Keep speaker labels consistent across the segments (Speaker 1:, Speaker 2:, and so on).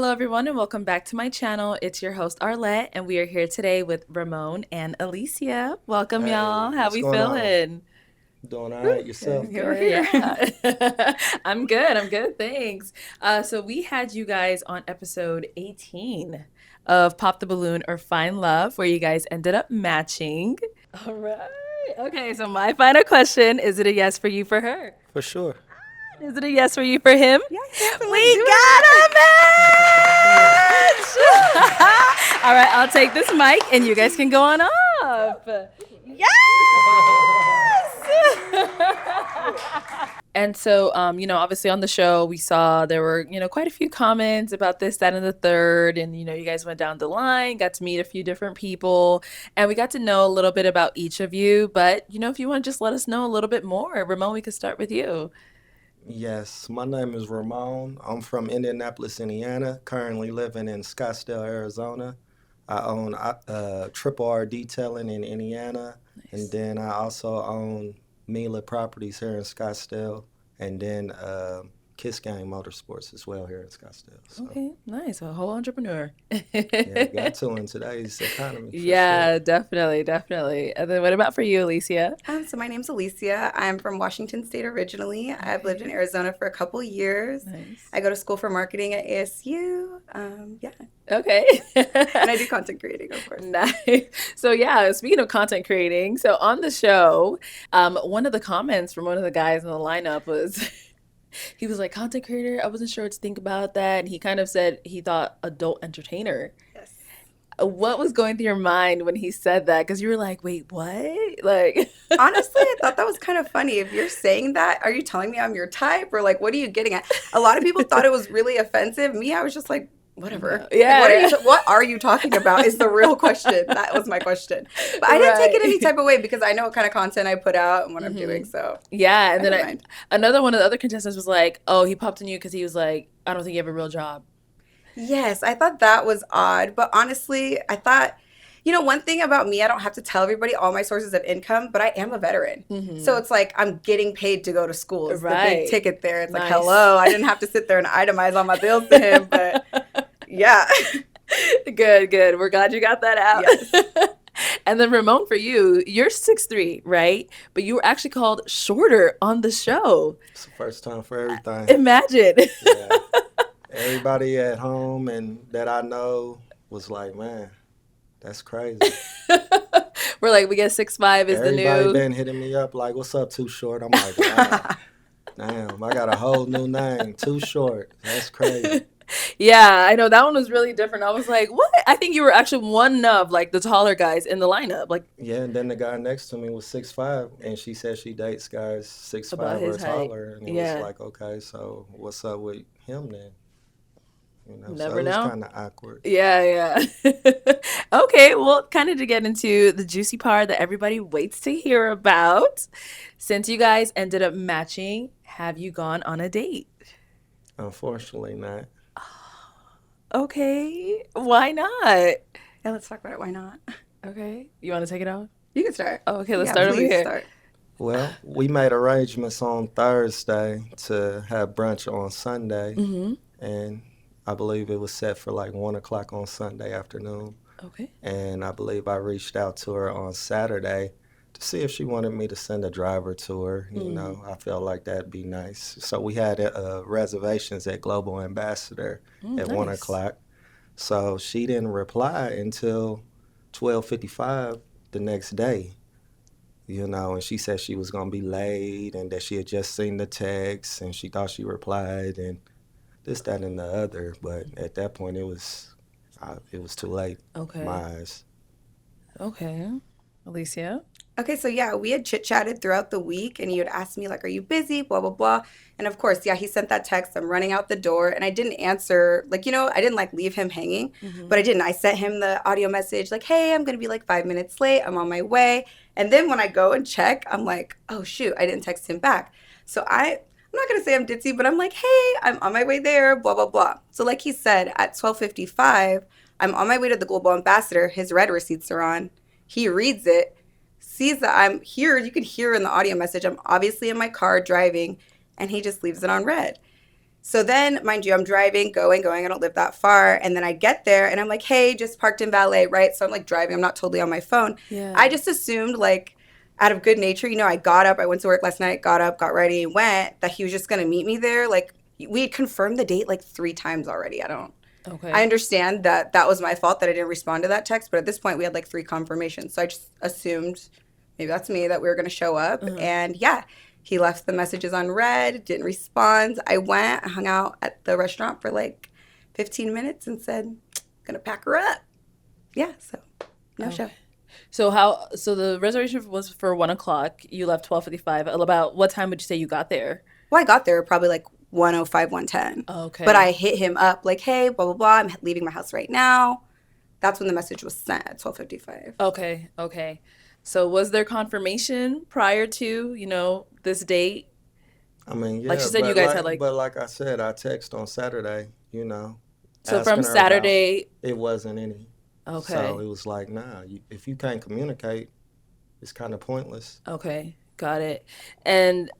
Speaker 1: Hello, everyone, and welcome back to my channel. It's your host, Arlette, and we are here today with Ramon and Alicia. Welcome, y'all.
Speaker 2: Hey,
Speaker 1: How
Speaker 2: what's
Speaker 1: we
Speaker 2: going on?
Speaker 1: feeling?
Speaker 2: Doing all
Speaker 3: Woo,
Speaker 2: right yourself?
Speaker 3: here we're
Speaker 1: Good,
Speaker 3: here.
Speaker 1: yeah. I'm good. I'm good. Thanks. So we had you guys on episode 18 of Pop the Balloon or Find Love, where you guys ended up matching. All right. Okay, so my final question, is it a yes for you for her?
Speaker 2: For sure.
Speaker 1: Is it a yes for you for him?
Speaker 3: Yes, let's
Speaker 1: We
Speaker 3: do
Speaker 1: got a
Speaker 3: it.
Speaker 1: match! All right, I'll take this mic and you guys can go on up. Yes! And so, obviously on the show, we saw there were, quite a few comments about this, that, and the third. And, you guys went down the line, got to meet a few different people, and we got to know a little bit about each of you. But, if you want to just let us know a little bit more, Ramon, we could start with you.
Speaker 2: Yes, my name is Ramon. I'm from Indianapolis, Indiana, currently living in Scottsdale, Arizona. I own Triple R Detailing in Indiana, and
Speaker 1: Nice.
Speaker 2: then I also own Mila Properties here in Scottsdale, and then Kiss Gang Motorsports as well here in Scottsdale. So,
Speaker 1: Okay, nice. A whole entrepreneur.
Speaker 2: yeah, got to in today's economy for sure.
Speaker 1: Yeah, definitely, definitely. And then what about for you, Alicia?
Speaker 3: So my name's Alicia. I'm from Washington State originally. I've lived in
Speaker 1: Okay,
Speaker 3: Arizona for a couple years.
Speaker 1: nice.
Speaker 3: I go to school for marketing at ASU. Yeah,
Speaker 1: Okay.
Speaker 3: and I do content creating, of course.
Speaker 1: Nice. So yeah, speaking of content creating, so on the show, one of the comments from one of the guys in the lineup was he was like, content creator, I wasn't sure what to think about that. And he kind of said he thought adult entertainer.
Speaker 3: Yes.
Speaker 1: What was going through your mind when he said that? Because you were like, wait, what? Like,
Speaker 3: Honestly, I thought that was kind of funny. If you're saying that, are you telling me I'm your type, or like, what are you getting at? A lot of people thought it was really offensive. Me, I was just like, whatever.
Speaker 1: no.
Speaker 3: Like,
Speaker 1: Yeah, yeah.
Speaker 3: what are you talking about? Is the real question. That was my question. But I didn't take it any
Speaker 1: Right.
Speaker 3: type of way because I know what kind of content I put out and what I'm doing.
Speaker 1: hmm
Speaker 3: So
Speaker 1: Yeah, and
Speaker 3: I
Speaker 1: then
Speaker 3: didn't mind.
Speaker 1: another one of the other contestants was like, "Oh, he popped on you because he was like, I don't think you have a real job."
Speaker 3: Yes, I thought that was odd, but honestly, I thought, one thing about me, I don't have to tell everybody all my sources of income, but I am a veteran. So
Speaker 1: hmm
Speaker 3: it's like I'm getting paid to go to school is the big
Speaker 1: Right.
Speaker 3: ticket there. It's like,
Speaker 1: Nice.
Speaker 3: hello, I didn't have to sit there and itemize all my bills to him, but yeah.
Speaker 1: Good, good. We're glad you got that
Speaker 3: Yes.
Speaker 1: out. And then Ramon, for you, you're 6'3", right? But you were actually called shorter on the show.
Speaker 2: It's the first time for everything.
Speaker 1: Imagine.
Speaker 2: Yeah. Everybody at home and that I know was like, man, that's crazy.
Speaker 1: We're like, we get 6'5" is the
Speaker 2: Everybody
Speaker 1: new.
Speaker 2: been hitting me up like, what's up, Too Short? I'm like, wow, damn, I got a whole new name, Too Short. That's crazy.
Speaker 1: Yeah, I know that one was really different. I was like, what? I think you were actually one of like the taller guys in the lineup, like
Speaker 2: Yeah, and then the guy next to me was 6'5", and she said she dates guys six
Speaker 1: about
Speaker 2: five or
Speaker 1: his height.
Speaker 2: taller, and it was
Speaker 1: Yeah,
Speaker 2: like, okay, so what's up with him then? So
Speaker 1: never
Speaker 2: it was
Speaker 1: know.
Speaker 2: kind of awkward.
Speaker 1: Yeah, yeah. Okay, well, kind of to get into the juicy part that everybody waits to hear about. Since you guys ended up matching, have you gone on a date?
Speaker 2: Unfortunately, not.
Speaker 1: Okay, why not?
Speaker 3: Yeah, let's talk about it. Why not?
Speaker 1: Okay, you want to take it off?
Speaker 3: You can start.
Speaker 1: Oh, okay, let's
Speaker 3: Yeah,
Speaker 1: start over
Speaker 3: please
Speaker 1: here.
Speaker 3: start.
Speaker 2: Well, we made arrangements on Thursday to have brunch on Sunday,
Speaker 1: Mm-hmm.
Speaker 2: and I believe it was set for like 1 o'clock on Sunday afternoon.
Speaker 1: Okay.
Speaker 2: And I believe I reached out to her on Saturday to see if she wanted me to send a driver to her.
Speaker 1: Mm.
Speaker 2: I felt like that'd be nice. So we had reservations at Global Ambassador
Speaker 1: Mm,
Speaker 2: at one
Speaker 1: nice.
Speaker 2: o'clock. So she didn't reply until 12:55 the next day. And she said she was gonna be late and that she had just seen the text and she thought she replied and this, that, and the other. But at that point, it was too late in my
Speaker 1: Okay.
Speaker 2: eyes.
Speaker 1: Okay. Alicia?
Speaker 3: Okay, so yeah, we had chit chatted throughout the week, and he would ask me like, "Are you busy?" Blah blah blah, and of course, yeah, he sent that text. I'm running out the door, and I didn't answer. Like, I didn't like leave him hanging,
Speaker 1: Mm-hmm.
Speaker 3: but I didn't. I sent him the audio message like, "Hey, I'm gonna be like 5 minutes late. I'm on my way." And then when I go and check, I'm like, "Oh shoot, I didn't text him back." So I'm not gonna say I'm ditzy, but I'm like, "Hey, I'm on my way there." Blah blah blah. So like he said, at 12:55, I'm on my way to the Global Ambassador. His red receipts are on. He reads it, sees that I'm here. You can hear in the audio message, I'm obviously in my car driving, and he just leaves it on red. So then, mind you, I'm driving, going. I don't live that far. And then I get there and I'm like, hey, just parked in valet, right? So I'm like driving. I'm not totally on my phone.
Speaker 1: Yeah.
Speaker 3: I just assumed, like, out of good nature, I got up. I went to work last night, got up, got ready, went, that he was just going to meet me there. Like, we had confirmed the date like 3 times already. I
Speaker 1: Okay.
Speaker 3: understand that that was my fault that I didn't respond to that text. But at this point, we had like 3 confirmations. So I just assumed, maybe that's me, that we were going to show up.
Speaker 1: Uh-huh.
Speaker 3: And yeah, he left the messages on red, didn't respond. I went, I hung out at the restaurant for like 15 minutes and said, gonna pack her up. Yeah, so no show.
Speaker 1: Okay. So the reservation was for 1 o'clock. You left 12:55. About what time would you say you got there?
Speaker 3: Well, I got there probably like 1:05, 1:10. But
Speaker 1: Okay.
Speaker 3: I hit him up like, hey, blah, blah, blah. I'm leaving my house right now. That's when the message was sent at 12:55.
Speaker 1: Okay. Okay. So was there confirmation prior to, this date?
Speaker 2: I mean,
Speaker 1: Like she
Speaker 2: yeah,
Speaker 1: said, you guys had like,
Speaker 2: but like I said, I text on Saturday,
Speaker 1: so from
Speaker 2: asking her about
Speaker 1: Saturday.
Speaker 2: it wasn't any. So
Speaker 1: Okay.
Speaker 2: it was like, nah, if you can't communicate, it's kind of pointless.
Speaker 1: Okay. Got it. And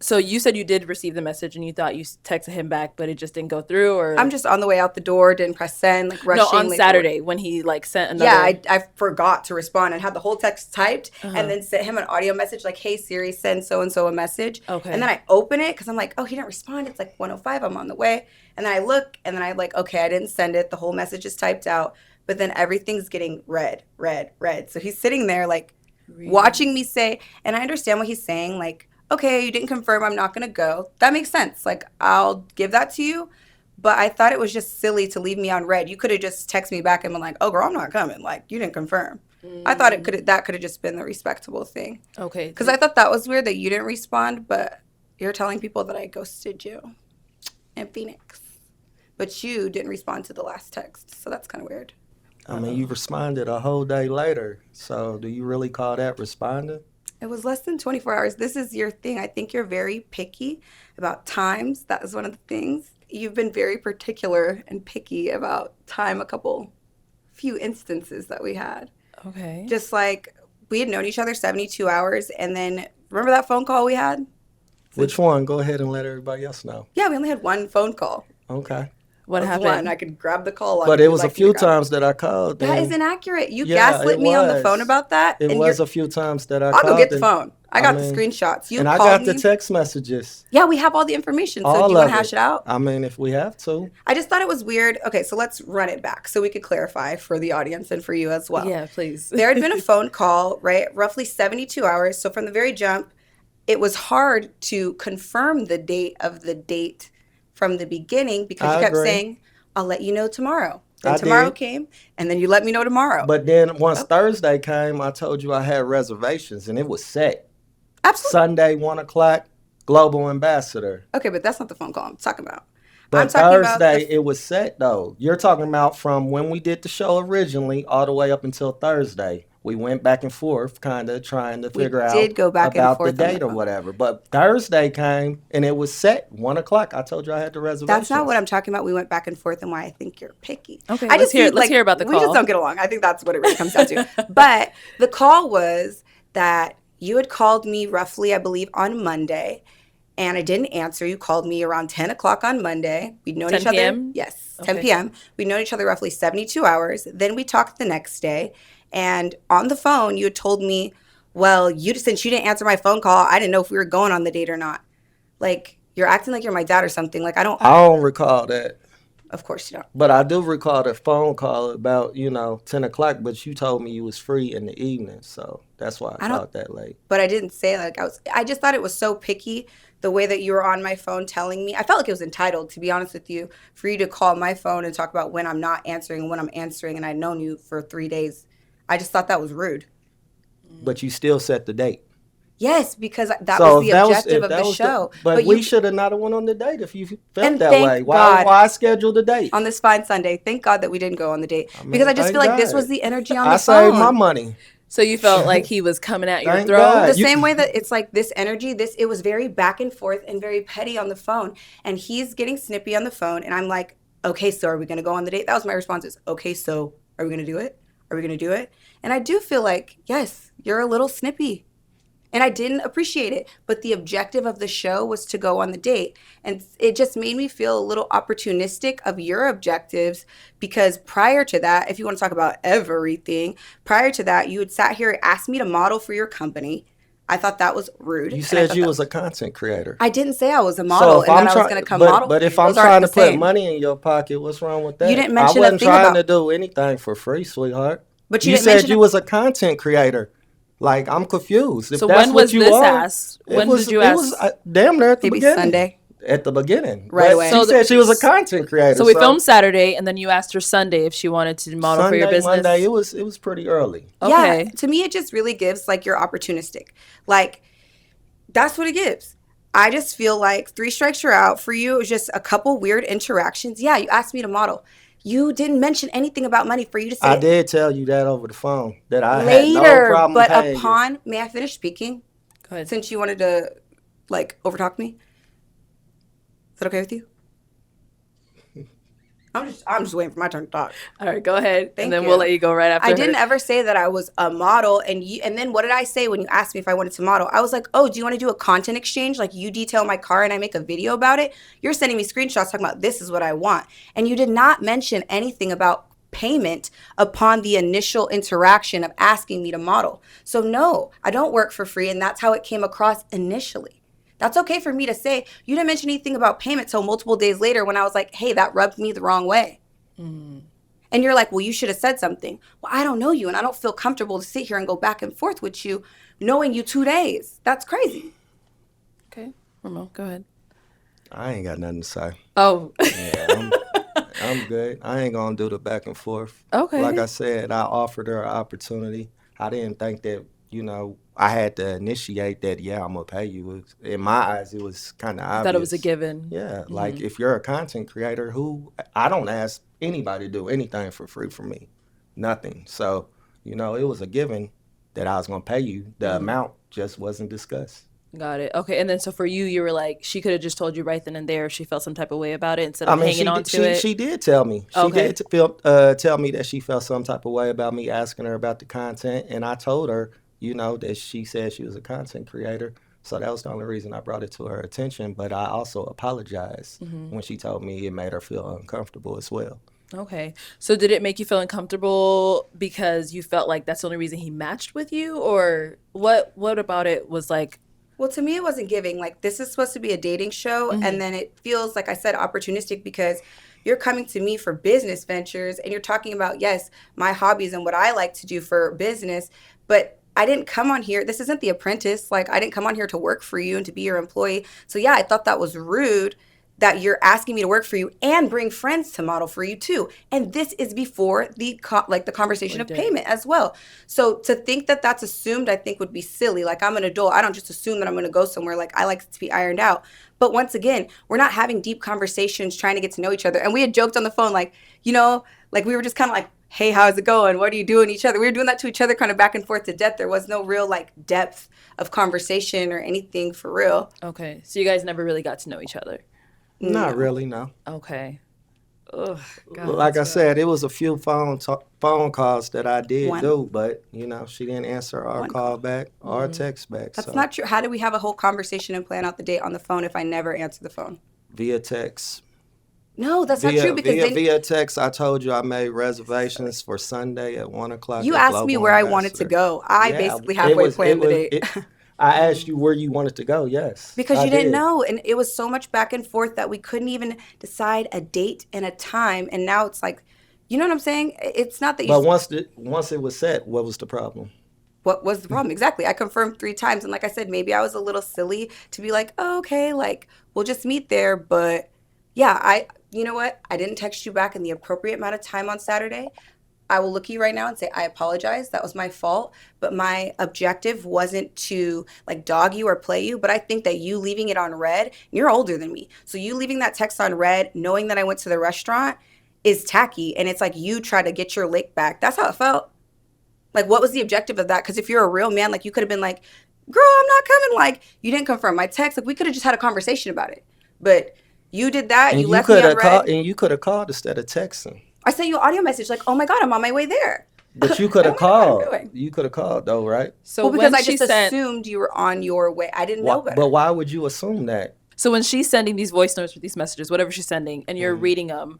Speaker 1: so you said you did receive the message and you thought you texted him back, but it just didn't go through,
Speaker 3: I'm
Speaker 1: or
Speaker 3: just on the way out the door, didn't press send, like
Speaker 1: no,
Speaker 3: rushing
Speaker 1: on
Speaker 3: late for work.
Speaker 1: Saturday when he like sent
Speaker 3: Yeah,
Speaker 1: another.
Speaker 3: I forgot to respond and had the whole text typed and
Speaker 1: Uh-huh.
Speaker 3: then sent him an audio message like, hey, Siri, send so and so a message. And then
Speaker 1: Okay.
Speaker 3: I open it because I'm like, oh, he didn't respond. It's like 1:05. I'm on the way. And then I look and then I like, okay, I didn't send it. The whole message is typed out. But then everything's getting red, red, red. So he's sitting there like
Speaker 1: Reading.
Speaker 3: watching me say, and I understand what he's saying, like, okay, you didn't confirm, I'm not gonna go. That makes sense. Like, I'll give that to you. But I thought it was just silly to leave me on red. You could have just texted me back and been like, oh girl, I'm not coming. Like, you didn't confirm. I thought
Speaker 1: Mm,
Speaker 3: that could have just been the respectable thing.
Speaker 1: okay.
Speaker 3: Because I thought that was weird that you didn't respond, but you're telling people that I ghosted you in Phoenix. But you didn't respond to the last text. So that's kind of weird.
Speaker 2: I mean, you responded a whole day later. So do you really call that responding?
Speaker 3: It was less than 24 hours. This is your thing. I think you're very picky about times. That is one of the things. You've been very particular and picky about time, few instances that we had.
Speaker 1: Okay.
Speaker 3: Just like we had known each other 72 hours. And then remember that phone call we had?
Speaker 2: Which one? Go ahead and let everybody else know.
Speaker 3: Yeah, we only had one phone call.
Speaker 2: Okay.
Speaker 1: What
Speaker 3: That was one.
Speaker 1: happened?
Speaker 3: I could grab the call on
Speaker 2: But
Speaker 3: if
Speaker 2: it
Speaker 3: you'd
Speaker 2: was a
Speaker 3: like me to
Speaker 2: few
Speaker 3: grab it.
Speaker 2: times that I called.
Speaker 3: That is
Speaker 2: And
Speaker 3: inaccurate. You
Speaker 2: yeah,
Speaker 3: gaslit
Speaker 2: it
Speaker 3: me on the phone
Speaker 2: was.
Speaker 3: about that.
Speaker 2: It
Speaker 3: And
Speaker 2: was a few times that I
Speaker 3: I'll go
Speaker 2: called.
Speaker 3: get the
Speaker 2: And
Speaker 3: phone. I
Speaker 2: I
Speaker 3: got the
Speaker 2: mean,
Speaker 3: screenshots. You
Speaker 2: and I
Speaker 3: called
Speaker 2: got the
Speaker 3: me.
Speaker 2: text messages,
Speaker 3: Yeah, we have all the information. So do you
Speaker 2: all
Speaker 3: want to
Speaker 2: of
Speaker 3: hash
Speaker 2: it.
Speaker 3: it out?
Speaker 2: I mean, if we have to.
Speaker 3: I just thought it was weird. Okay, so let's run it back so we could clarify for the audience and for you as well.
Speaker 1: Yeah, please.
Speaker 3: There had been a phone call, right? Roughly 72 hours. So from the very jump, it was hard to confirm the date of the date from the beginning because you
Speaker 2: I
Speaker 3: kept
Speaker 2: agree.
Speaker 3: saying, I'll let you know tomorrow. Then
Speaker 2: I
Speaker 3: tomorrow
Speaker 2: did.
Speaker 3: came, and then you let me know tomorrow.
Speaker 2: But then once
Speaker 3: Oh,
Speaker 2: Thursday came, I told you I had reservations and it was set.
Speaker 3: absolutely.
Speaker 2: Sunday, 1 o'clock, Global Ambassador.
Speaker 3: Okay, but that's not the phone call I'm talking about. I'm
Speaker 2: But
Speaker 3: talking about
Speaker 2: Thursday, it was set though. You're talking about from when we did the show originally all the way up until Thursday. We went back and forth, kind of trying to
Speaker 3: we
Speaker 2: figure out
Speaker 3: did go back and
Speaker 2: about the
Speaker 3: forth on the
Speaker 2: date or
Speaker 3: phone.
Speaker 2: whatever. But Thursday came and it was set 1 o'clock. I told you I had the
Speaker 3: That's not what
Speaker 2: reservations.
Speaker 3: I'm talking about. We went back and forth and why I think you're picky.
Speaker 1: Okay,
Speaker 3: I just see
Speaker 1: let's
Speaker 3: like
Speaker 1: hear about the
Speaker 3: we just don't
Speaker 1: call.
Speaker 3: get along. I think that's what it really comes down to. But the call was that you had called me roughly, I believe, on Monday, and I didn't answer. You called me around 10 o'clock on Monday. We'd known each
Speaker 1: 10
Speaker 3: other,
Speaker 1: p.m.
Speaker 3: yes, 10
Speaker 1: Okay.
Speaker 3: p.m. We'd known each other roughly 72 hours. Then we talked the next day, and on the phone, you had told me, well, since you didn't answer my phone call, I didn't know if we were going on the date or not. Like, you're acting like you're my dad or something. Like, I don't,
Speaker 2: I don't recall that.
Speaker 3: of course you don't.
Speaker 2: But I do recall the phone call about, 10 o'clock, but you told me you was free in the evening. So that's why I
Speaker 3: I don't,
Speaker 2: called that late.
Speaker 3: but I didn't say like I just thought it was so picky the way that you were on my phone telling me. I felt like it was entitled, to be honest with you, for you to call my phone and talk about when I'm not answering and when I'm answering, and I'd known you for 3 days. I just thought that was rude.
Speaker 2: But you still set the date.
Speaker 3: Yes, because that was
Speaker 2: So
Speaker 3: the objective of the show.
Speaker 2: but
Speaker 3: But
Speaker 2: we
Speaker 3: you,
Speaker 2: should have not have went on the date if you felt
Speaker 3: and
Speaker 2: that way.
Speaker 3: thank
Speaker 2: Why
Speaker 3: God
Speaker 2: why schedule the date?
Speaker 3: on this fine Sunday, thank God that we didn't go on the date
Speaker 2: I
Speaker 3: because
Speaker 2: mean,
Speaker 3: I just feel
Speaker 2: thank
Speaker 3: like this was
Speaker 2: God.
Speaker 3: the energy on
Speaker 2: I
Speaker 3: the
Speaker 2: saved my
Speaker 3: phone.
Speaker 2: money.
Speaker 1: So you felt like he was coming at your
Speaker 2: Thank
Speaker 1: throat?
Speaker 3: The
Speaker 2: God. You
Speaker 3: same way that it's like this energy, it was very back and forth and very petty on the phone. And he's getting snippy on the phone. And I'm like, okay, so are we going to go on the date? That was my response is, okay, so are we going to do it? Are we going to do it? And I do feel like, yes, you're a little snippy. And I didn't appreciate it. But the objective of the show was to go on the date. And it just made me feel a little opportunistic of your objectives because prior to that, if you want to talk about everything, prior to that, you had sat here and asked me to model for your company. I thought that was rude.
Speaker 2: You
Speaker 3: And I
Speaker 2: said
Speaker 3: thought
Speaker 2: you
Speaker 3: that
Speaker 2: was a content creator.
Speaker 3: I didn't say I was a
Speaker 2: So
Speaker 3: model
Speaker 2: if
Speaker 3: and
Speaker 2: I'm
Speaker 3: that I was going
Speaker 2: trying,
Speaker 3: to come model
Speaker 2: but
Speaker 3: for
Speaker 2: if
Speaker 3: you.
Speaker 2: I'm
Speaker 3: Those aren't
Speaker 2: trying
Speaker 3: the
Speaker 2: to put
Speaker 3: same.
Speaker 2: money in your pocket, what's wrong with
Speaker 3: You
Speaker 2: that?
Speaker 3: didn't
Speaker 2: I
Speaker 3: mention a
Speaker 2: wasn't
Speaker 3: thing
Speaker 2: trying to
Speaker 3: about,
Speaker 2: do anything for free, sweetheart.
Speaker 3: but you
Speaker 2: You
Speaker 3: didn't
Speaker 2: said
Speaker 3: mention
Speaker 2: you
Speaker 3: a,
Speaker 2: was a content creator. Like, I'm confused. If
Speaker 1: So
Speaker 2: that's
Speaker 1: when
Speaker 2: what
Speaker 1: was
Speaker 2: you
Speaker 1: this
Speaker 2: are,
Speaker 1: asked? When did you
Speaker 2: it was
Speaker 1: ask?
Speaker 2: damn near at the
Speaker 3: maybe
Speaker 2: beginning.
Speaker 3: Sunday,
Speaker 2: At the beginning,
Speaker 3: right
Speaker 2: but
Speaker 3: away.
Speaker 2: she
Speaker 1: So
Speaker 2: said she was a content creator.
Speaker 1: so we
Speaker 2: So
Speaker 1: filmed Saturday, and then you asked her Sunday if she wanted to model for your
Speaker 2: Sunday, Monday,
Speaker 1: business.
Speaker 2: it was pretty early.
Speaker 3: Yeah,
Speaker 1: Okay.
Speaker 3: to me, it just really gives like you're opportunistic. Like, that's what it gives. I just feel like three strikes you're out. For you, it was just a couple weird interactions. Yeah, you asked me to model. You didn't mention anything about money for you to
Speaker 2: I
Speaker 3: say
Speaker 2: did tell you that over the phone that I had no
Speaker 3: later.
Speaker 2: problem
Speaker 3: But
Speaker 2: paying you.
Speaker 3: upon, may I finish speaking?
Speaker 1: Go ahead.
Speaker 3: Since you wanted to like overtalk me, is that okay with you? I'm just waiting for my turn to talk.
Speaker 1: All right, go ahead, and
Speaker 3: Thank
Speaker 1: then
Speaker 3: you.
Speaker 1: we'll let you go right after
Speaker 3: I
Speaker 1: her.
Speaker 3: didn't ever say that I was a model, and then what did I say when you asked me if I wanted to model? I was like, oh, do you want to do a content exchange? Like you detail my car and I make a video about it. You're sending me screenshots talking about this is what I want, and you did not mention anything about payment upon the initial interaction of asking me to model. So no, I don't work for free, and that's how it came across initially. That's okay for me to say. You didn't mention anything about payment till multiple days later when I was like, hey, that rubbed me the wrong way. And you're like, well, you should have said something. Well, I don't know you, and I don't feel comfortable to sit here and go back and forth with you knowing you 2 days. That's crazy.
Speaker 1: Okay, Ramon, go ahead.
Speaker 2: I ain't got nothing to say.
Speaker 1: Oh,
Speaker 2: Yeah, I'm good. I ain't gonna do the back and forth.
Speaker 1: okay.
Speaker 2: Like I said, I offered her an opportunity. I didn't think that, I had to initiate that, yeah, I'm gonna pay you. In my eyes, it was kind of
Speaker 1: I thought it was a
Speaker 2: obvious.
Speaker 1: given.
Speaker 2: Yeah, like if you're a content creator, I don't ask anybody to do anything for free for me. Nothing. So, it was a given that I was gonna pay you. The amount just wasn't discussed.
Speaker 1: Got it. Okay, and then so for you, you were like, she could have just told you right then and there if she felt some type of way about it instead
Speaker 2: I
Speaker 1: of
Speaker 2: mean,
Speaker 1: hanging
Speaker 2: she
Speaker 1: on
Speaker 2: did,
Speaker 1: to
Speaker 2: she
Speaker 1: it.
Speaker 2: she did tell me. She
Speaker 1: Okay.
Speaker 2: did tell me that she felt some type of way about me asking her about the content, and I told her, that she said she was a content creator. So that was the only reason I brought it to her attention. But I also apologized when she told me it made her feel uncomfortable as well.
Speaker 1: Okay. So did it make you feel uncomfortable because you felt like that's the only reason he matched with you, or what about it was like,
Speaker 3: Well, to me, it wasn't giving. Like, this is supposed to be a dating show, and then it feels, like I said, opportunistic because you're coming to me for business ventures and you're talking about, yes, my hobbies and what I like to do for business, but I didn't come on here. This isn't The Apprentice. Like, I didn't come on here to work for you and to be your employee. So, yeah, I thought that was rude that you're asking me to work for you and bring friends to model for you too. And this is before the the conversation of payment as well. So to think that that's assumed, I think would be silly. Like I'm an adult. I don't just assume that I'm going to go somewhere. Like I like it to be ironed out. But once again, we're not having deep conversations trying to get to know each other. And we had joked on the phone, like, like we were just kind of like, hey, how's it going? What are you doing each other? We were doing that to each other kind of back and forth to death. There was no real like depth of conversation or anything for real.
Speaker 1: okay, so you guys never really got to know each other.
Speaker 2: Not really, no.
Speaker 1: Okay. Ugh, God,
Speaker 2: Like I
Speaker 1: that's
Speaker 2: said, it was a few phone calls that I did
Speaker 3: One.
Speaker 2: do, but she didn't answer our
Speaker 3: One
Speaker 2: call
Speaker 3: call.
Speaker 2: back or text back.
Speaker 3: That's
Speaker 2: So
Speaker 3: not true. How do we have a whole conversation and plan out the date on the phone if I never answer the phone?
Speaker 2: via text.
Speaker 3: No, that's not true because then
Speaker 2: Via text, I told you I made reservations for Sunday at 1:00.
Speaker 3: you
Speaker 2: at
Speaker 3: asked me
Speaker 2: Global
Speaker 3: where I wanted to
Speaker 2: Ambassador.
Speaker 3: go. I
Speaker 2: Yeah,
Speaker 3: basically
Speaker 2: it
Speaker 3: halfway
Speaker 2: was.
Speaker 3: planned the date.
Speaker 2: I asked you where you wanted to go. Yes,
Speaker 3: Because
Speaker 2: I
Speaker 3: you didn't
Speaker 2: did.
Speaker 3: know, and it was so much back and forth that we couldn't even decide a date and a time, and now it's like, you know what I'm saying? It's not that you
Speaker 2: But once it was set, what was the problem?
Speaker 3: what was the problem? Exactly. I confirmed 3 times, and like I said, maybe I was a little silly to be like, oh, okay, like we'll just meet there, but yeah, you know what? I didn't text you back in the appropriate amount of time on Saturday. I will look at you right now and say, I apologize. That was my fault. But my objective wasn't to like dog you or play you. But I think that you leaving it on red, you're older than me. So you leaving that text on red, knowing that I went to the restaurant is tacky. And it's like you try to get your lick back. That's how it felt. Like, what was the objective of that? Because if you're a real man, like you could have been like, girl, I'm not coming. Like, you didn't confirm my text. Like, we could have just had a conversation about it. But you did that.
Speaker 2: And
Speaker 3: You left me on red.
Speaker 2: you could have called instead of texting.
Speaker 3: I sent you an audio message like, oh my God, I'm on my way there.
Speaker 2: But you could
Speaker 3: I
Speaker 2: have
Speaker 3: don't know where I'm
Speaker 2: called.
Speaker 3: going.
Speaker 2: You could have called though, right?
Speaker 1: So
Speaker 3: Well, because
Speaker 1: when
Speaker 3: I
Speaker 1: she
Speaker 3: just
Speaker 1: sent,
Speaker 3: assumed you were on your way. I didn't know
Speaker 2: But
Speaker 3: better.
Speaker 2: why would you assume that?
Speaker 1: so when she's sending these voice notes or these messages, whatever she's sending, and you're reading them,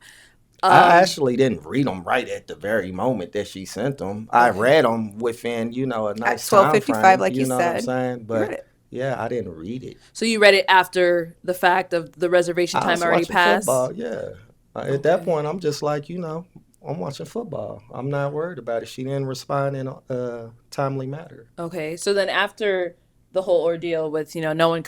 Speaker 2: I actually didn't read them right at the very moment that she sent them. I
Speaker 1: okay.
Speaker 2: read them within, a
Speaker 3: At
Speaker 2: nice time
Speaker 3: 12:55,
Speaker 2: frame.
Speaker 3: like
Speaker 2: You
Speaker 3: you
Speaker 2: know what I'm
Speaker 3: said,
Speaker 2: saying?
Speaker 3: you read
Speaker 2: But
Speaker 3: it.
Speaker 2: yeah, I didn't read it.
Speaker 1: So you read it after the fact of the reservation
Speaker 2: I
Speaker 1: time
Speaker 2: was
Speaker 1: already
Speaker 2: watching
Speaker 1: passed?
Speaker 2: football. Yeah. At that
Speaker 1: Okay.
Speaker 2: point, I'm just like, I'm watching football. I'm not worried about it. She didn't respond in a timely manner.
Speaker 1: Okay. So then after the whole ordeal with, no one,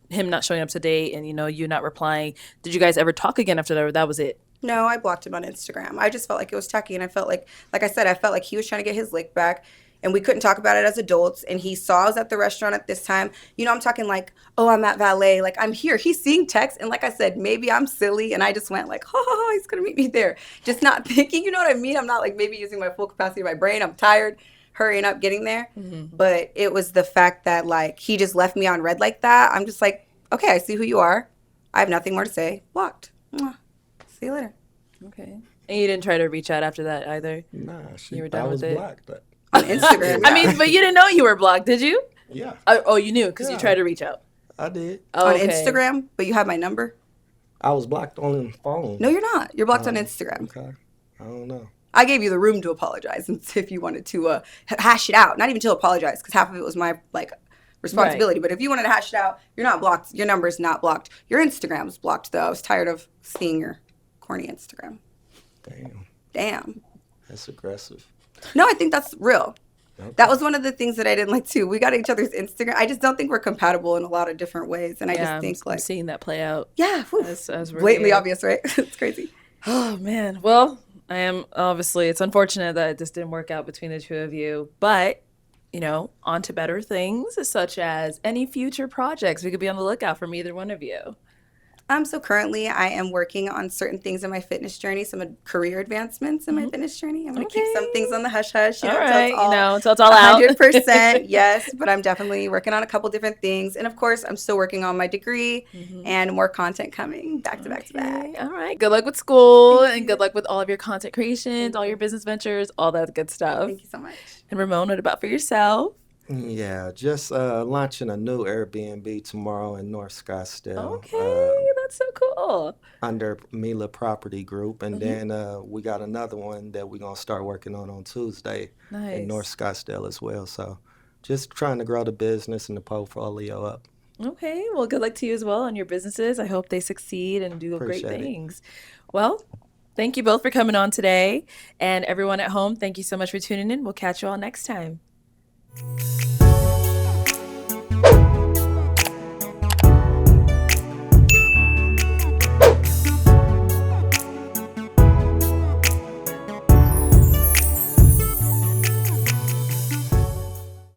Speaker 1: him not showing up to date and, you not replying, did you guys ever talk again after that or that was it?
Speaker 3: No, I blocked him on Instagram. I just felt like it was tacky, and I felt like I said, I felt like he was trying to get his lick back, and we couldn't talk about it as adults. And he saw us at the restaurant at this time. I'm talking like, oh, I'm at valet, like I'm here. He's seeing text, and like I said, maybe I'm silly, and I just went like, ha ha ha, he's gonna meet me there, just not thinking. You know what I mean? I'm not like maybe using my full capacity of my brain. I'm tired, hurrying up, getting there. But it was the fact that like he just left me on red like that. I'm just like, okay, I see who you are. I have nothing more to say. Blocked. Mwah. See you later.
Speaker 1: Okay. And you didn't try to reach out after that either?
Speaker 2: Nah,
Speaker 1: You were
Speaker 2: I
Speaker 1: done
Speaker 2: was
Speaker 1: with it?
Speaker 2: blocked.
Speaker 3: On Instagram,
Speaker 1: I
Speaker 3: yeah.
Speaker 1: mean, but you didn't know you were blocked, did you?
Speaker 2: Yeah,
Speaker 1: Oh, you knew because you
Speaker 2: Yeah.
Speaker 1: tried to reach out.
Speaker 2: I did.
Speaker 1: Oh,
Speaker 3: On
Speaker 1: okay.
Speaker 3: Instagram, but you have my number?
Speaker 2: I was blocked on the phone.
Speaker 3: No, you're not. You're blocked on
Speaker 2: Oh,
Speaker 3: Instagram.
Speaker 2: okay. I don't know.
Speaker 3: I gave you the room to apologize and if you wanted to hash it out. Not even to apologize because half of it was my responsibility. But if you wanted to hash it out, you're not blocked. Your number is not blocked. Your Instagram's blocked though. I was tired of seeing your corny Instagram.
Speaker 2: Damn,
Speaker 3: Damn.
Speaker 2: that's aggressive.
Speaker 3: No, I think that's real.
Speaker 2: Okay.
Speaker 3: That was one of the things that I didn't like too. We got each other's Instagram. I just don't think we're compatible in a lot of different ways. And I
Speaker 1: Yeah,
Speaker 3: just
Speaker 1: I'm
Speaker 3: think
Speaker 1: I'm
Speaker 3: like,
Speaker 1: seeing that play out.
Speaker 3: yeah, whew,
Speaker 1: As we're
Speaker 3: blatantly
Speaker 1: here.
Speaker 3: obvious, right? It's crazy.
Speaker 1: Oh man. Well, I am obviously it's unfortunate that this didn't work out between the two of you, but on to better things, such as any future projects. We could be on the lookout from either one of you.
Speaker 3: So currently I am working on certain things in my fitness journey, some career advancements in my fitness journey. I'm going to keep some things on the hush hush,
Speaker 1: All
Speaker 3: until
Speaker 1: right,
Speaker 3: it's all
Speaker 1: until it's all out.
Speaker 3: 100%. Yes, but I'm definitely working on a couple different things. And of course, I'm still working on my degree and more content coming back to back to back.
Speaker 1: Okay, all right. Good luck with school and good luck with all of your content creations, all your business ventures, all that good stuff.
Speaker 3: Thank you so much.
Speaker 1: And Ramon, what about for yourself?
Speaker 2: Yeah, just launching a new Airbnb tomorrow in North Scottsdale.
Speaker 1: Okay, that's so cool.
Speaker 2: Under Mila Property Group, and then we got another one that we're gonna start working on Tuesday in North
Speaker 1: Nice.
Speaker 2: Scottsdale as well. So, just trying to grow the business and the portfolio up.
Speaker 1: Okay, well, good luck to you as well on your businesses. I hope they succeed and do great
Speaker 2: Appreciate it.
Speaker 1: things. Well, thank you both for coming on today. And everyone at home, thank you so much for tuning in. We'll catch you all next time.